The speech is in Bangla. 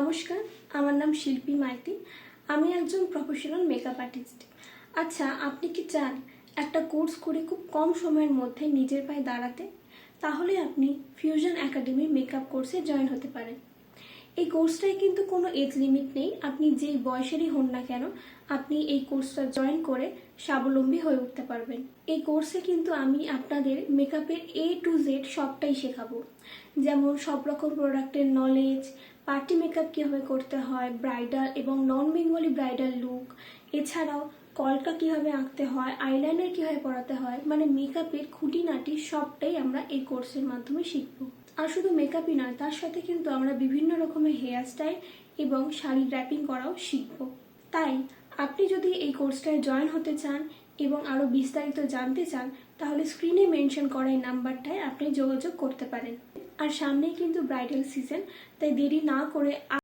নমস্কার, আমার নাম শিল্পী মাইতি। আমি একজন প্রফেশনাল মেকআপ আর্টিস্ট। আচ্ছা, আপনি কি চান একটা কোর্স করে খুব কম সময়ের মধ্যে নিজের পায়ে দাঁড়াতে? তাহলে আপনি ফিউশন একাডেমির মেকআপ কোর্সে জয়েন হতে পারেন। এই কোর্সটায় কিন্তু কোনো এজ লিমিট নেই। আপনি যেই বয়সেরই হন না কেন, আপনি এই কোর্সটা জয়েন করে স্বাবলম্বী হয়ে উঠতে পারবেন। এই কোর্সে কিন্তু আমি আপনাদের মেকআপের A to Z সবটাই শেখাবো। যেমন সব রকম প্রোডাক্টের নলেজ, পার্টি মেকআপ কীভাবে করতে হয়, ব্রাইডাল এবং নন বেঙ্গলি ব্রাইডাল লুক, এছাড়াও কলকা কীভাবে আঁকতে হয়, আইলাইনার কীভাবে পরাতে হয়, মানে মেকআপের খুঁটিনাটি সবটাই আমরা এই কোর্সের মাধ্যমে শিখবো। আর শুধু মেকআপই নয়, তার সাথে কিন্তু আমরা বিভিন্ন রকমের হেয়ার স্টাইল এবং শাড়ি র্যাপিং করাও শিখব। তাই আপনি যদি এই কোর্সটায় জয়েন হতে চান এবং আরও বিস্তারিত জানতে চান, তাহলে স্ক্রিনে মেনশন করা এই নাম্বারটায় আপনি যোগাযোগ করতে পারেন। আর সামনেই কিন্তু ব্রাইডাল সিজন, তাই দেরি না করে